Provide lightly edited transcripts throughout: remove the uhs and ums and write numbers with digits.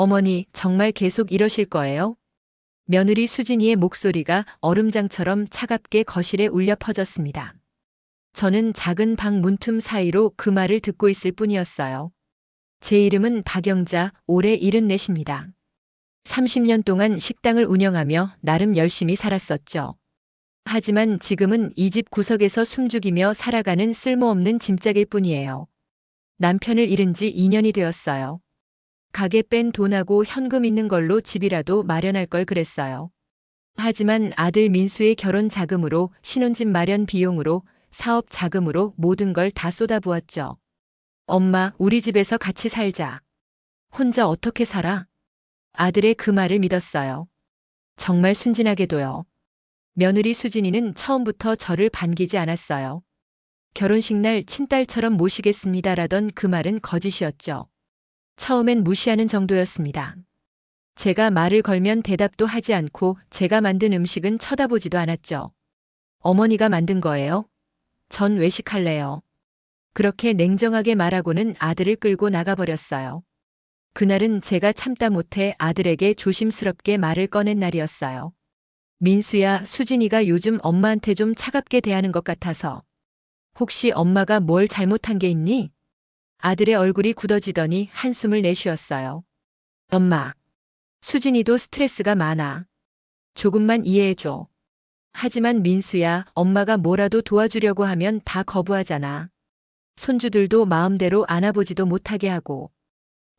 어머니, 정말 계속 이러실 거예요? 며느리 수진이의 목소리가 얼음장처럼 차갑게 거실에 울려 퍼졌습니다. 저는 작은 방 문틈 사이로 그 말을 듣고 있을 뿐이었어요. 제 이름은 박영자, 올해 74입니다. 30년 동안 식당을 운영하며 나름 열심히 살았었죠. 하지만 지금은 이 집 구석에서 숨죽이며 살아가는 쓸모없는 짐짝일 뿐이에요. 남편을 잃은 지 2년이 되었어요. 가게 뺀 돈하고 현금 있는 걸로 집이라도 마련할 걸 그랬어요. 하지만 아들 민수의 결혼 자금으로, 신혼집 마련 비용으로, 사업 자금으로 모든 걸 다 쏟아부었죠. 엄마, 우리 집에서 같이 살자. 혼자 어떻게 살아? 아들의 그 말을 믿었어요. 정말 순진하게도요. 며느리 수진이는 처음부터 저를 반기지 않았어요. 결혼식 날 친딸처럼 모시겠습니다라던 그 말은 거짓이었죠. 처음엔 무시하는 정도였습니다. 제가 말을 걸면 대답도 하지 않고 제가 만든 음식은 쳐다보지도 않았죠. 어머니가 만든 거예요? 전 외식할래요. 그렇게 냉정하게 말하고는 아들을 끌고 나가버렸어요. 그날은 제가 참다 못해 아들에게 조심스럽게 말을 꺼낸 날이었어요. 민수야, 수진이가 요즘 엄마한테 좀 차갑게 대하는 것 같아서. 혹시 엄마가 뭘 잘못한 게 있니? 아들의 얼굴이 굳어지더니 한숨을 내쉬었어요. 엄마, 수진이도 스트레스가 많아. 조금만 이해해줘. 하지만 민수야, 엄마가 뭐라도 도와주려고 하면 다 거부하잖아. 손주들도 마음대로 안아보지도 못하게 하고.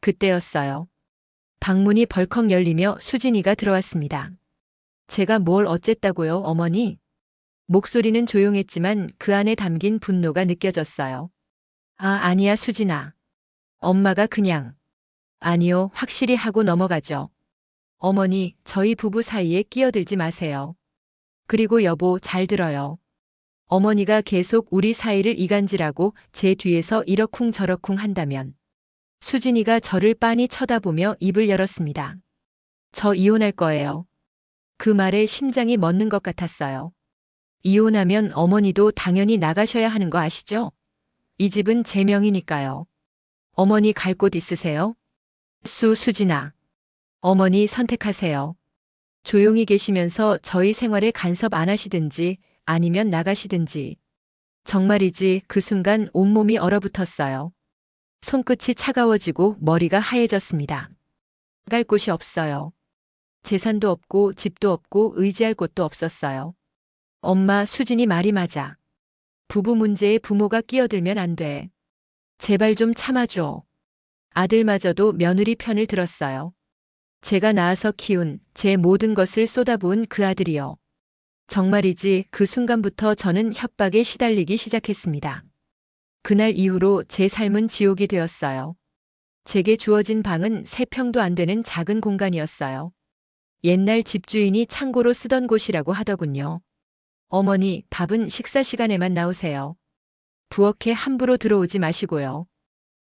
그때였어요. 방문이 벌컥 열리며 수진이가 들어왔습니다. 제가 뭘 어쨌다고요, 어머니? 목소리는 조용했지만 그 안에 담긴 분노가 느껴졌어요. 아니야, 수진아. 엄마가 그냥. 아니요, 확실히 하고 넘어가죠. 어머니, 저희 부부 사이에 끼어들지 마세요. 그리고 여보, 잘 들어요. 어머니가 계속 우리 사이를 이간질하고 제 뒤에서 이러쿵저러쿵 한다면. 수진이가 저를 빤히 쳐다보며 입을 열었습니다. 저 이혼할 거예요. 그 말에 심장이 멎는 것 같았어요. 이혼하면 어머니도 당연히 나가셔야 하는 거 아시죠? 이 집은 제 명이니까요. 어머니 갈 곳 있으세요? 수진아. 어머니 선택하세요. 조용히 계시면서 저희 생활에 간섭 안 하시든지 아니면 나가시든지. 정말이지 그 순간 온몸이 얼어붙었어요. 손끝이 차가워지고 머리가 하얘졌습니다. 갈 곳이 없어요. 재산도 없고 집도 없고 의지할 곳도 없었어요. 엄마, 수진이 말이 맞아. 부부 문제에 부모가 끼어들면 안 돼. 제발 좀 참아줘. 아들마저도 며느리 편을 들었어요. 제가 낳아서 키운 제 모든 것을 쏟아부은 그 아들이요. 정말이지 그 순간부터 저는 협박에 시달리기 시작했습니다. 그날 이후로 제 삶은 지옥이 되었어요. 제게 주어진 방은 3평도 안 되는 작은 공간이었어요. 옛날 집주인이 창고로 쓰던 곳이라고 하더군요. 어머니, 밥은 식사 시간에만 나오세요. 부엌에 함부로 들어오지 마시고요.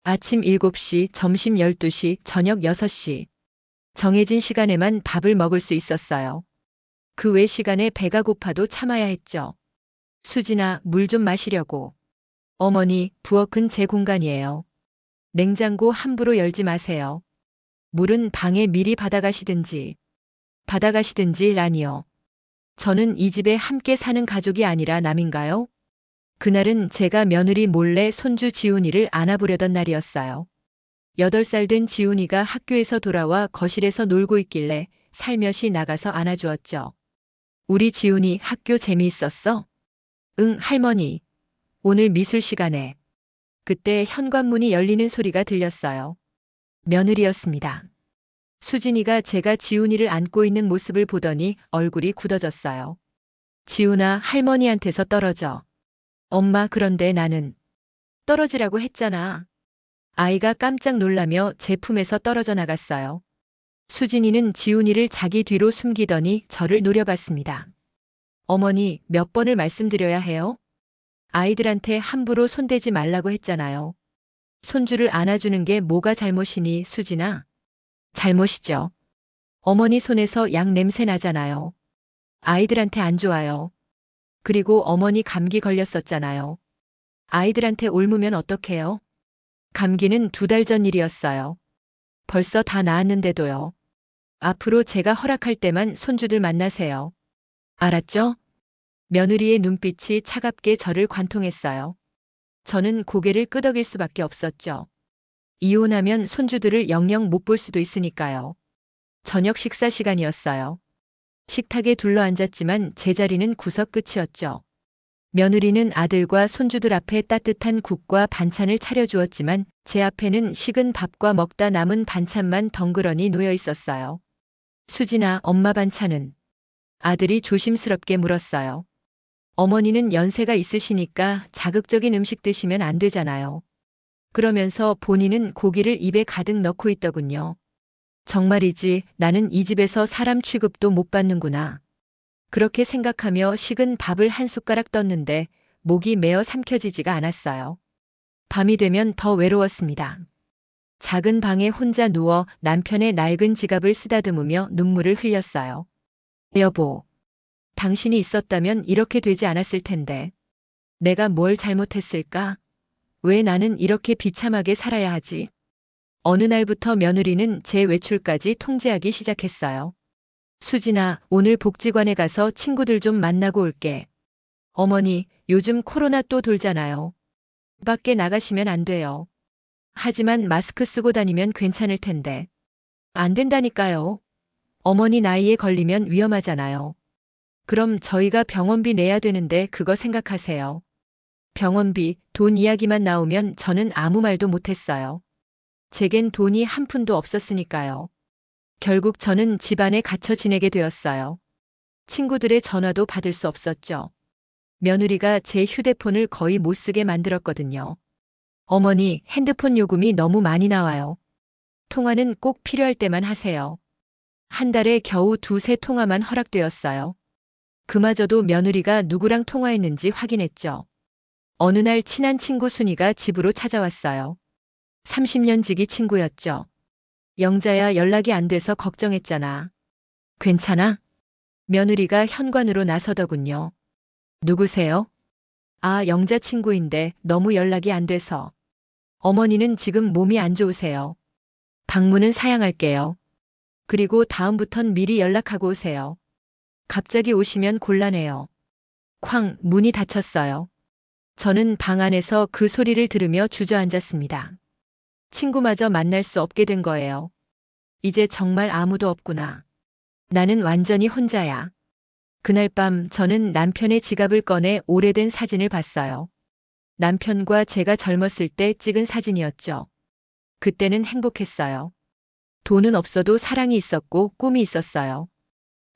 아침 7시, 점심 12시, 저녁 6시. 정해진 시간에만 밥을 먹을 수 있었어요. 그 외 시간에 배가 고파도 참아야 했죠. 수진아, 물 좀 마시려고. 어머니, 부엌은 제 공간이에요. 냉장고 함부로 열지 마세요. 물은 방에 미리 받아가시든지. 라니요. 저는 이 집에 함께 사는 가족이 아니라 남인가요? 그날은 제가 며느리 몰래 손주 지훈이를 안아보려던 날이었어요. 8살 된 지훈이가 학교에서 돌아와 거실에서 놀고 있길래 살며시 나가서 안아주었죠. 우리 지훈이 학교 재미있었어? 응, 할머니. 오늘 미술 시간에. 그때 현관문이 열리는 소리가 들렸어요. 며느리였습니다. 수진이가 제가 지훈이를 안고 있는 모습을 보더니 얼굴이 굳어졌어요. 지훈아, 할머니한테서 떨어져. 엄마, 그런데 나는 떨어지라고 했잖아. 아이가 깜짝 놀라며 제 품에서 떨어져 나갔어요. 수진이는 지훈이를 자기 뒤로 숨기더니 저를 노려봤습니다. 어머니, 몇 번을 말씀드려야 해요? 아이들한테 함부로 손대지 말라고 했잖아요. 손주를 안아주는 게 뭐가 잘못이니, 수진아? 잘못이죠. 어머니 손에서 약 냄새 나잖아요. 아이들한테 안 좋아요. 그리고 어머니 감기 걸렸었잖아요. 아이들한테 옮으면 어떡해요? 감기는 2달 전 일이었어요. 벌써 다 나았는데도요. 앞으로 제가 허락할 때만 손주들 만나세요. 알았죠? 며느리의 눈빛이 차갑게 저를 관통했어요. 저는 고개를 끄덕일 수밖에 없었죠. 이혼하면 손주들을 영영 못 볼 수도 있으니까요. 저녁 식사 시간이었어요. 식탁에 둘러앉았지만 제 자리는 구석 끝이었죠. 며느리는 아들과 손주들 앞에 따뜻한 국과 반찬을 차려주었지만 제 앞에는 식은 밥과 먹다 남은 반찬만 덩그러니 놓여 있었어요. 수진아, 엄마 반찬은? 아들이 조심스럽게 물었어요. 어머니는 연세가 있으시니까 자극적인 음식 드시면 안 되잖아요. 그러면서 본인은 고기를 입에 가득 넣고 있더군요. 정말이지, 나는 이 집에서 사람 취급도 못 받는구나. 그렇게 생각하며 식은 밥을 한 숟가락 떴는데 목이 메어 삼켜지지가 않았어요. 밤이 되면 더 외로웠습니다. 작은 방에 혼자 누워 남편의 낡은 지갑을 쓰다듬으며 눈물을 흘렸어요. 여보, 당신이 있었다면 이렇게 되지 않았을 텐데. 내가 뭘 잘못했을까? 왜 나는 이렇게 비참하게 살아야 하지? 어느 날부터 며느리는 제 외출까지 통제하기 시작했어요. 수진아, 오늘 복지관에 가서 친구들 좀 만나고 올게. 어머니, 요즘 코로나 또 돌잖아요. 밖에 나가시면 안 돼요. 하지만 마스크 쓰고 다니면 괜찮을 텐데. 안 된다니까요. 어머니 나이에 걸리면 위험하잖아요. 그럼 저희가 병원비 내야 되는데 그거 생각하세요. 병원비, 돈 이야기만 나오면 저는 아무 말도 못했어요. 제겐 돈이 한 푼도 없었으니까요. 결국 저는 집안에 갇혀 지내게 되었어요. 친구들의 전화도 받을 수 없었죠. 며느리가 제 휴대폰을 거의 못 쓰게 만들었거든요. 어머니, 핸드폰 요금이 너무 많이 나와요. 통화는 꼭 필요할 때만 하세요. 한 달에 겨우 두세 통화만 허락되었어요. 그마저도 며느리가 누구랑 통화했는지 확인했죠. 어느 날 친한 친구 순이가 집으로 찾아왔어요. 30년 지기 친구였죠. 영자야, 연락이 안 돼서 걱정했잖아. 괜찮아? 며느리가 현관으로 나서더군요. 누구세요? 아, 영자 친구인데 너무 연락이 안 돼서. 어머니는 지금 몸이 안 좋으세요. 방문은 사양할게요. 그리고 다음부턴 미리 연락하고 오세요. 갑자기 오시면 곤란해요. 쾅, 문이 닫혔어요. 저는 방 안에서 그 소리를 들으며 주저앉았습니다. 친구마저 만날 수 없게 된 거예요. 이제 정말 아무도 없구나. 나는 완전히 혼자야. 그날 밤 저는 남편의 지갑을 꺼내 오래된 사진을 봤어요. 남편과 제가 젊었을 때 찍은 사진이었죠. 그때는 행복했어요. 돈은 없어도 사랑이 있었고 꿈이 있었어요.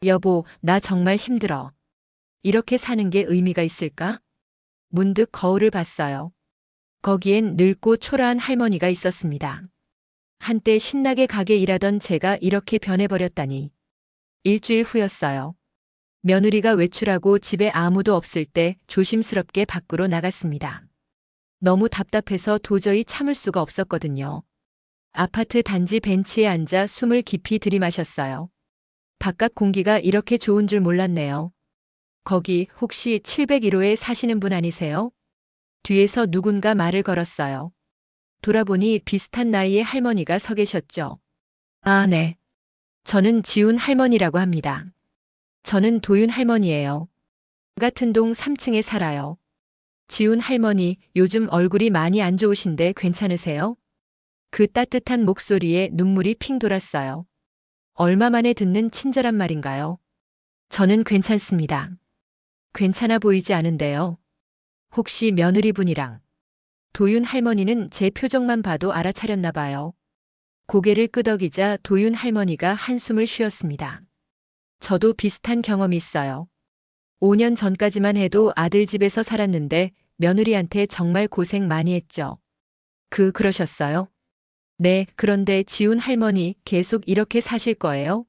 여보, 나 정말 힘들어. 이렇게 사는 게 의미가 있을까? 문득 거울을 봤어요. 거기엔 늙고 초라한 할머니가 있었습니다. 한때 신나게 가게 일하던 제가 이렇게 변해버렸다니. 일주일 후였어요. 며느리가 외출하고 집에 아무도 없을 때 조심스럽게 밖으로 나갔습니다. 너무 답답해서 도저히 참을 수가 없었거든요. 아파트 단지 벤치에 앉아 숨을 깊이 들이마셨어요. 바깥 공기가 이렇게 좋은 줄 몰랐네요. 거기 혹시 701호에 사시는 분 아니세요? 뒤에서 누군가 말을 걸었어요. 돌아보니 비슷한 나이의 할머니가 서 계셨죠. 아, 네. 저는 지훈 할머니라고 합니다. 저는 도윤 할머니예요. 같은 동 3층에 살아요. 지훈 할머니, 요즘 얼굴이 많이 안 좋으신데 괜찮으세요? 그 따뜻한 목소리에 눈물이 핑 돌았어요. 얼마 만에 듣는 친절한 말인가요? 저는 괜찮습니다. 괜찮아 보이지 않은데요. 혹시 며느리분이랑? 도윤 할머니는 제 표정만 봐도 알아차렸나 봐요. 고개를 끄덕이자 도윤 할머니가 한숨을 쉬었습니다. 저도 비슷한 경험이 있어요. 5년 전까지만 해도 아들 집에서 살았는데 며느리한테 정말 고생 많이 했죠. 그러셨어요? 네, 그런데 지훈 할머니 계속 이렇게 사실 거예요?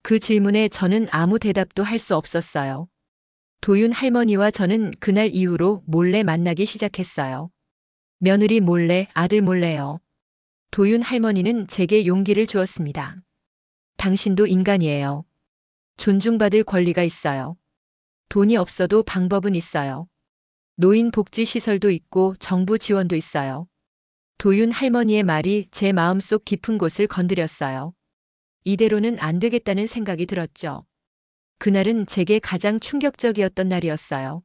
그 질문에 저는 아무 대답도 할 수 없었어요. 도윤 할머니와 저는 그날 이후로 몰래 만나기 시작했어요. 며느리 몰래, 아들 몰래요. 도윤 할머니는 제게 용기를 주었습니다. 당신도 인간이에요. 존중받을 권리가 있어요. 돈이 없어도 방법은 있어요. 노인복지시설도 있고 정부 지원도 있어요. 도윤 할머니의 말이 제 마음속 깊은 곳을 건드렸어요. 이대로는 안 되겠다는 생각이 들었죠. 그날은 제게 가장 충격적이었던 날이었어요.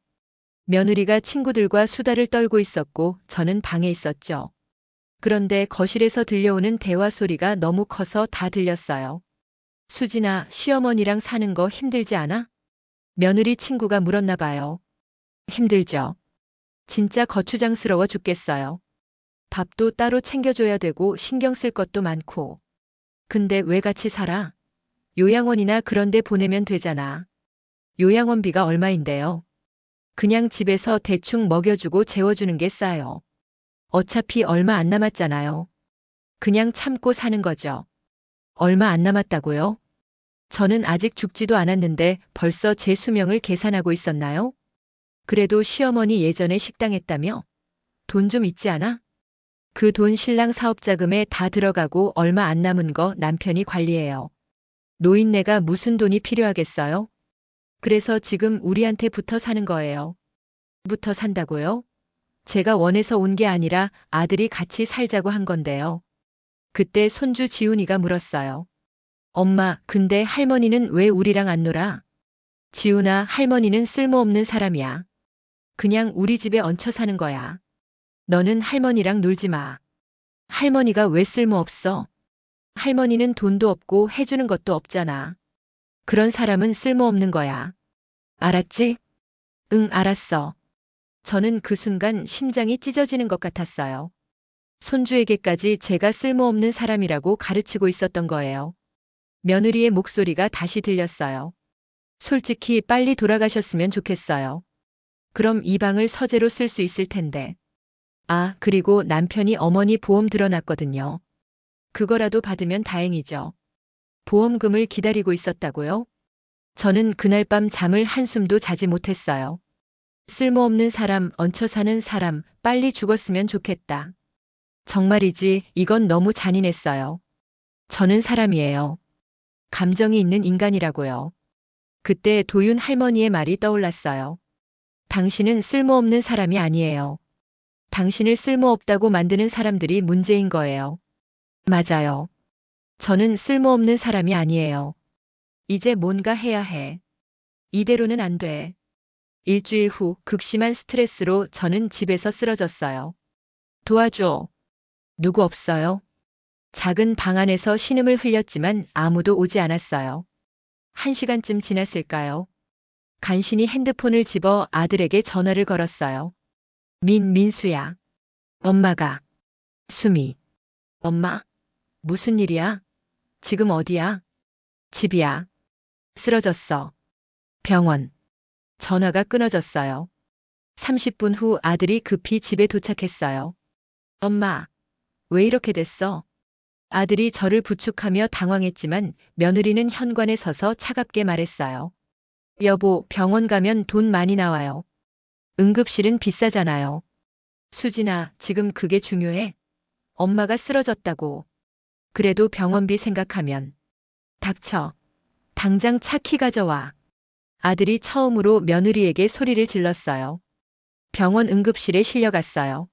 며느리가 친구들과 수다를 떨고 있었고 저는 방에 있었죠. 그런데 거실에서 들려오는 대화 소리가 너무 커서 다 들렸어요. 수진아, 시어머니랑 사는 거 힘들지 않아? 며느리 친구가 물었나 봐요. 힘들죠. 진짜 거추장스러워 죽겠어요. 밥도 따로 챙겨줘야 되고 신경 쓸 것도 많고. 근데 왜 같이 살아? 요양원이나 그런 데 보내면 되잖아. 요양원비가 얼마인데요? 그냥 집에서 대충 먹여주고 재워주는 게 싸요. 어차피 얼마 안 남았잖아요. 그냥 참고 사는 거죠. 얼마 안 남았다고요? 저는 아직 죽지도 않았는데 벌써 제 수명을 계산하고 있었나요? 그래도 시어머니 예전에 식당 했다며? 돈 좀 있지 않아? 그 돈 신랑 사업자금에 다 들어가고 얼마 안 남은 거 남편이 관리해요. 노인네가 무슨 돈이 필요하겠어요? 그래서 지금 우리한테 붙어 사는 거예요. 붙어 산다고요? 제가 원해서 온 게 아니라 아들이 같이 살자고 한 건데요. 그때 손주 지훈이가 물었어요. 엄마, 근데 할머니는 왜 우리랑 안 놀아? 지훈아, 할머니는 쓸모없는 사람이야. 그냥 우리 집에 얹혀 사는 거야. 너는 할머니랑 놀지 마. 할머니가 왜 쓸모없어? 할머니는 돈도 없고 해주는 것도 없잖아. 그런 사람은 쓸모없는 거야. 알았지? 응, 알았어. 저는 그 순간 심장이 찢어지는 것 같았어요. 손주에게까지 제가 쓸모없는 사람이라고 가르치고 있었던 거예요. 며느리의 목소리가 다시 들렸어요. 솔직히 빨리 돌아가셨으면 좋겠어요. 그럼 이 방을 서재로 쓸 수 있을 텐데. 아, 그리고 남편이 어머니 보험 들어놨거든요. 그거라도 받으면 다행이죠. 보험금을 기다리고 있었다고요? 저는 그날 밤 잠을 한숨도 자지 못했어요. 쓸모없는 사람, 얹혀 사는 사람, 빨리 죽었으면 좋겠다. 정말이지, 이건 너무 잔인했어요. 저는 사람이에요. 감정이 있는 인간이라고요. 그때 도윤 할머니의 말이 떠올랐어요. 당신은 쓸모없는 사람이 아니에요. 당신을 쓸모없다고 만드는 사람들이 문제인 거예요. 맞아요. 저는 쓸모없는 사람이 아니에요. 이제 뭔가 해야 해. 이대로는 안 돼. 일주일 후 극심한 스트레스로 저는 집에서 쓰러졌어요. 도와줘. 누구 없어요? 작은 방 안에서 신음을 흘렸지만 아무도 오지 않았어요. 1시간쯤 지났을까요? 간신히 핸드폰을 집어 아들에게 전화를 걸었어요. 민수야. 엄마가. 수미. 엄마? 무슨 일이야? 지금 어디야? 집이야. 쓰러졌어. 병원. 전화가 끊어졌어요. 30분 후 아들이 급히 집에 도착했어요. 엄마, 왜 이렇게 됐어? 아들이 저를 부축하며 당황했지만 며느리는 현관에 서서 차갑게 말했어요. 여보, 병원 가면 돈 많이 나와요. 응급실은 비싸잖아요. 수진아, 지금 그게 중요해? 엄마가 쓰러졌다고. 그래도 병원비 생각하면. 닥쳐. 당장 차 키 가져와. 아들이 처음으로 며느리에게 소리를 질렀어요. 병원 응급실에 실려갔어요.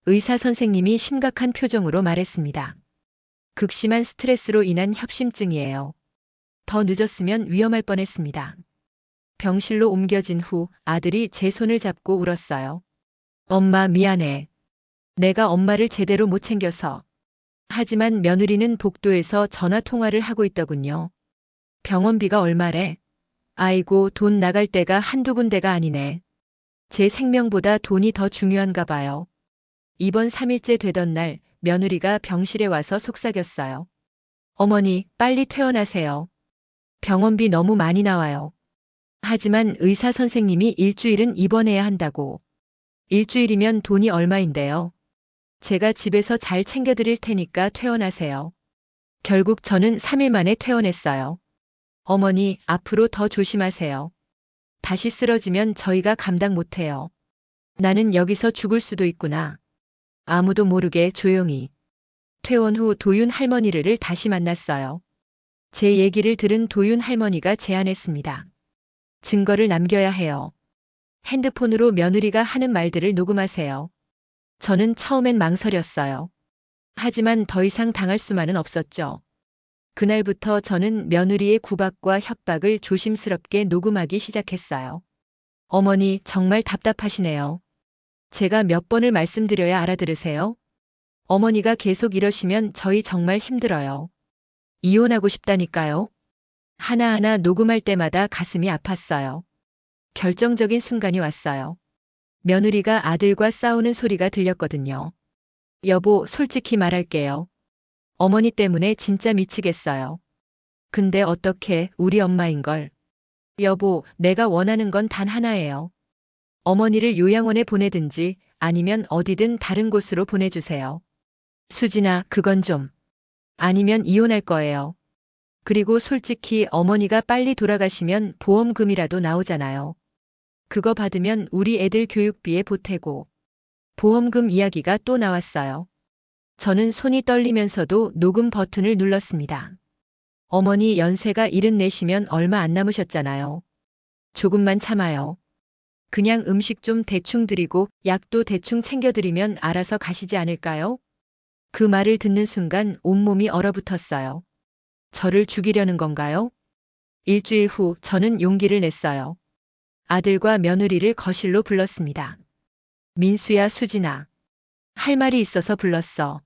의사 선생님이 심각한 표정으로 말했습니다. 극심한 스트레스로 인한 협심증이에요. 더 늦었으면 위험할 뻔했습니다. 병실로 옮겨진 후 아들이 제 손을 잡고 울었어요. 엄마 미안해. 내가 엄마를 제대로 못 챙겨서. 하지만 며느리는 복도에서 전화 통화를 하고 있더군요. 병원비가 얼마래? 아이고, 돈 나갈 데가 한두 군데가 아니네. 제 생명보다 돈이 더 중요한가 봐요. 입원 3일째 되던 날 며느리가 병실에 와서 속삭였어요. 어머니, 빨리 퇴원하세요. 병원비 너무 많이 나와요. 하지만 의사 선생님이 일주일은 입원해야 한다고. 일주일이면 돈이 얼마인데요. 제가 집에서 잘 챙겨드릴 테니까 퇴원하세요. 결국 저는 3일 만에 퇴원했어요. 어머니, 앞으로 더 조심하세요. 다시 쓰러지면 저희가 감당 못해요. 나는 여기서 죽을 수도 있구나. 아무도 모르게 조용히. 퇴원 후 도윤 할머니를 다시 만났어요. 제 얘기를 들은 도윤 할머니가 제안했습니다. 증거를 남겨야 해요. 핸드폰으로 며느리가 하는 말들을 녹음하세요. 저는 처음엔 망설였어요. 하지만 더 이상 당할 수만은 없었죠. 그날부터 저는 며느리의 구박과 협박을 조심스럽게 녹음하기 시작했어요. 어머니, 정말 답답하시네요. 제가 몇 번을 말씀드려야 알아들으세요? 어머니가 계속 이러시면 저희 정말 힘들어요. 이혼하고 싶다니까요. 하나하나 녹음할 때마다 가슴이 아팠어요. 결정적인 순간이 왔어요. 며느리가 아들과 싸우는 소리가 들렸거든요. 여보, 솔직히 말할게요. 어머니 때문에 진짜 미치겠어요. 근데 어떻게, 우리 엄마인걸. 여보, 내가 원하는 건 단 하나예요. 어머니를 요양원에 보내든지 아니면 어디든 다른 곳으로 보내주세요. 수진아, 그건 좀. 아니면 이혼할 거예요. 그리고 솔직히 어머니가 빨리 돌아가시면 보험금이라도 나오잖아요. 그거 받으면 우리 애들 교육비에 보태고. 보험금 이야기가 또 나왔어요. 저는 손이 떨리면서도 녹음 버튼을 눌렀습니다. 어머니 연세가 74시면 얼마 안 남으셨잖아요. 조금만 참아요. 그냥 음식 좀 대충 드리고 약도 대충 챙겨드리면 알아서 가시지 않을까요? 그 말을 듣는 순간 온몸이 얼어붙었어요. 저를 죽이려는 건가요? 일주일 후 저는 용기를 냈어요. 아들과 며느리를 거실로 불렀습니다. 민수야, 수진아. 할 말이 있어서 불렀어.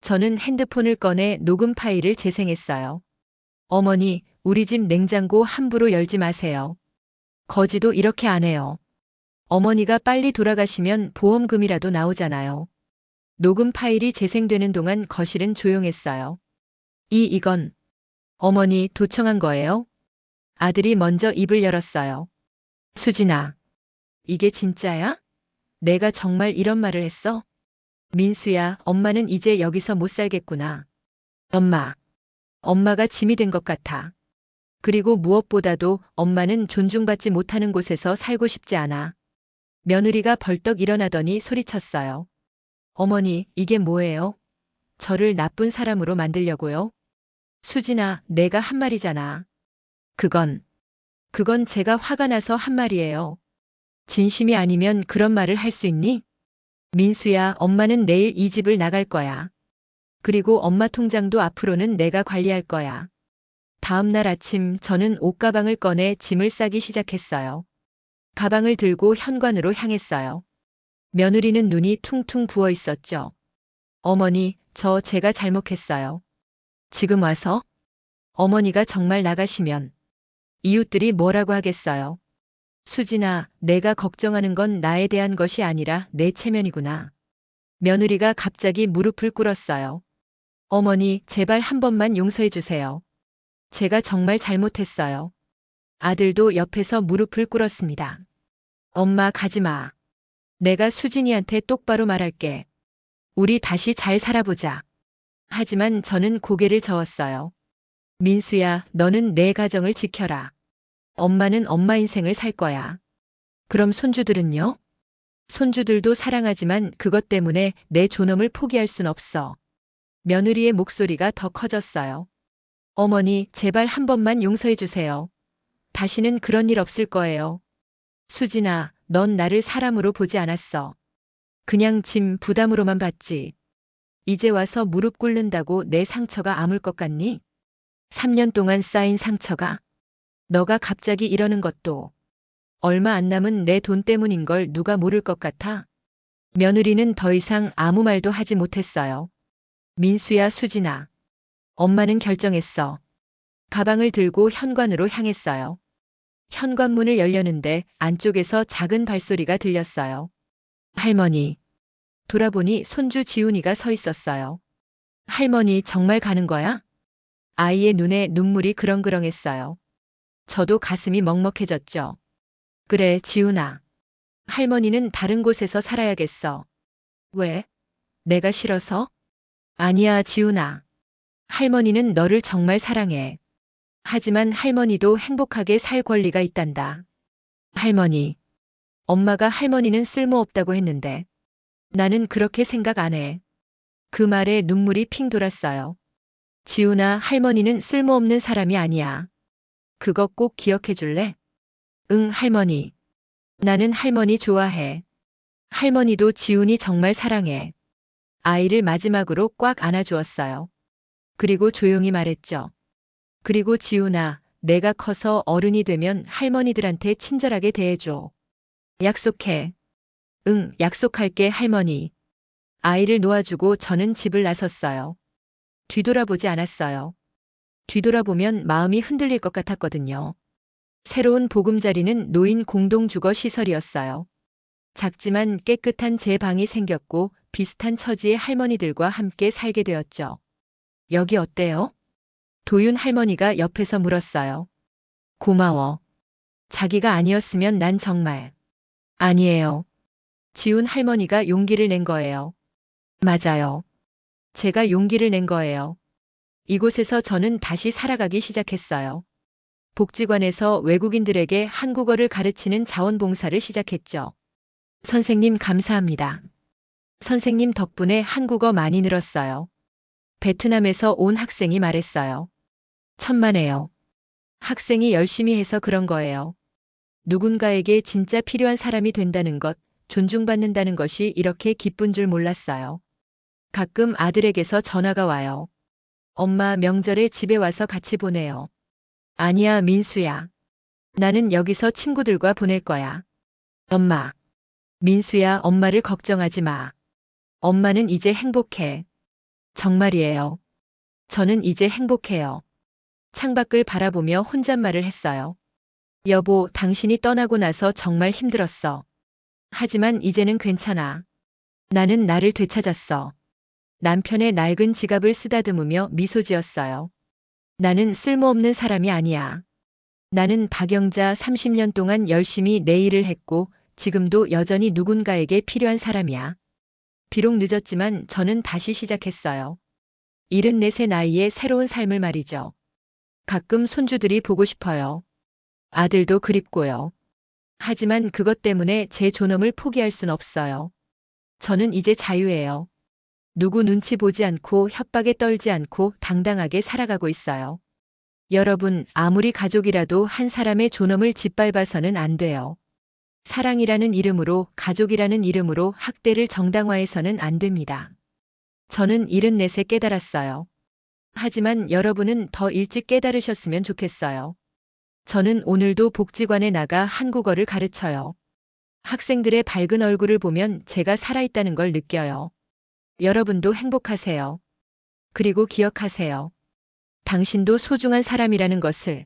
저는 핸드폰을 꺼내 녹음 파일을 재생했어요. 어머니, 우리 집 냉장고 함부로 열지 마세요. 거지도 이렇게 안 해요. 어머니가 빨리 돌아가시면 보험금이라도 나오잖아요. 녹음 파일이 재생되는 동안 거실은 조용했어요. 이건 어머니 도청한 거예요? 아들이 먼저 입을 열었어요. 수진아, 이게 진짜야? 내가 정말 이런 말을 했어? 민수야, 엄마는 이제 여기서 못 살겠구나. 엄마가 짐이 된 것 같아. 그리고 무엇보다도 엄마는 존중받지 못하는 곳에서 살고 싶지 않아. 며느리가 벌떡 일어나더니 소리쳤어요. 어머니, 이게 뭐예요? 저를 나쁜 사람으로 만들려고요? 수진아, 내가 한 말이잖아. 그건 제가 화가 나서 한 말이에요. 진심이 아니면 그런 말을 할 수 있니? 민수야, 엄마는 내일 이 집을 나갈 거야. 그리고 엄마 통장도 앞으로는 내가 관리할 거야. 다음 날 아침 저는 옷가방을 꺼내 짐을 싸기 시작했어요. 가방을 들고 현관으로 향했어요. 며느리는 눈이 퉁퉁 부어 있었죠. 어머니, 제가 잘못했어요. 지금 와서? 어머니가 정말 나가시면 이웃들이 뭐라고 하겠어요? 수진아, 내가 걱정하는 건 나에 대한 것이 아니라 내 체면이구나. 며느리가 갑자기 무릎을 꿇었어요. 어머니, 제발 한 번만 용서해 주세요. 제가 정말 잘못했어요. 아들도 옆에서 무릎을 꿇었습니다. 엄마, 가지 마. 내가 수진이한테 똑바로 말할게. 우리 다시 잘 살아보자. 하지만 저는 고개를 저었어요. 민수야, 너는 내 가정을 지켜라. 엄마는 엄마 인생을 살 거야. 그럼 손주들은요? 손주들도 사랑하지만 그것 때문에 내 존엄을 포기할 순 없어. 며느리의 목소리가 더 커졌어요. 어머니, 제발 한 번만 용서해 주세요. 다시는 그런 일 없을 거예요. 수진아, 넌 나를 사람으로 보지 않았어. 그냥 짐 부담으로만 봤지. 이제 와서 무릎 꿇는다고 내 상처가 아물 것 같니? 3년 동안 쌓인 상처가. 너가 갑자기 이러는 것도 얼마 안 남은 내 돈 때문인 걸 누가 모를 것 같아? 며느리는 더 이상 아무 말도 하지 못했어요. 민수야, 수진아. 엄마는 결정했어. 가방을 들고 현관으로 향했어요. 현관문을 열려는데 안쪽에서 작은 발소리가 들렸어요. 할머니. 돌아보니 손주 지훈이가 서 있었어요. 할머니, 정말 가는 거야? 아이의 눈에 눈물이 그렁그렁했어요. 저도 가슴이 먹먹해졌죠. 그래, 지훈아. 할머니는 다른 곳에서 살아야겠어. 왜? 내가 싫어서? 아니야, 지훈아. 할머니는 너를 정말 사랑해. 하지만 할머니도 행복하게 살 권리가 있단다. 할머니. 엄마가 할머니는 쓸모없다고 했는데 나는 그렇게 생각 안 해. 그 말에 눈물이 핑 돌았어요. 지훈아, 할머니는 쓸모없는 사람이 아니야. 그거 꼭 기억해 줄래? 응, 할머니. 나는 할머니 좋아해. 할머니도 지훈이 정말 사랑해. 아이를 마지막으로 꽉 안아주었어요. 그리고 조용히 말했죠. 그리고 지훈아, 내가 커서 어른이 되면 할머니들한테 친절하게 대해줘. 약속해. 응, 약속할게, 할머니. 아이를 놓아주고 저는 집을 나섰어요. 뒤돌아보지 않았어요. 뒤돌아보면 마음이 흔들릴 것 같았거든요. 새로운 보금자리는 노인 공동주거 시설이었어요. 작지만 깨끗한 제 방이 생겼고 비슷한 처지의 할머니들과 함께 살게 되었죠. 여기 어때요? 도윤 할머니가 옆에서 물었어요. 고마워. 자기가 아니었으면 난 정말. 아니에요. 지훈 할머니가 용기를 낸 거예요. 맞아요. 제가 용기를 낸 거예요. 이곳에서 저는 다시 살아가기 시작했어요. 복지관에서 외국인들에게 한국어를 가르치는 자원봉사를 시작했죠. 선생님 감사합니다. 선생님 덕분에 한국어 많이 늘었어요. 베트남에서 온 학생이 말했어요. 천만에요. 학생이 열심히 해서 그런 거예요. 누군가에게 진짜 필요한 사람이 된다는 것, 존중받는다는 것이 이렇게 기쁜 줄 몰랐어요. 가끔 아들에게서 전화가 와요. 엄마 명절에 집에 와서 같이 보내요. 아니야, 민수야. 나는 여기서 친구들과 보낼 거야. 엄마. 민수야, 엄마를 걱정하지 마. 엄마는 이제 행복해. 정말이에요. 저는 이제 행복해요. 창밖을 바라보며 혼잣말을 했어요. 여보, 당신이 떠나고 나서 정말 힘들었어. 하지만 이제는 괜찮아. 나는 나를 되찾았어. 남편의 낡은 지갑을 쓰다듬으며 미소 지었어요. 나는 쓸모없는 사람이 아니야. 나는 박영자 30년 동안 열심히 내 일을 했고 지금도 여전히 누군가에게 필요한 사람이야. 비록 늦었지만 저는 다시 시작했어요. 74세 나이에 새로운 삶을 말이죠. 가끔 손주들이 보고 싶어요. 아들도 그립고요. 하지만 그것 때문에 제 존엄을 포기할 순 없어요. 저는 이제 자유예요. 누구 눈치 보지 않고 협박에 떨지 않고 당당하게 살아가고 있어요. 여러분, 아무리 가족이라도 한 사람의 존엄을 짓밟아서는 안 돼요. 사랑이라는 이름으로, 가족이라는 이름으로 학대를 정당화해서는 안 됩니다. 저는 74세 깨달았어요. 하지만 여러분은 더 일찍 깨달으셨으면 좋겠어요. 저는 오늘도 복지관에 나가 한국어를 가르쳐요. 학생들의 밝은 얼굴을 보면 제가 살아있다는 걸 느껴요. 여러분도 행복하세요. 그리고 기억하세요. 당신도 소중한 사람이라는 것을.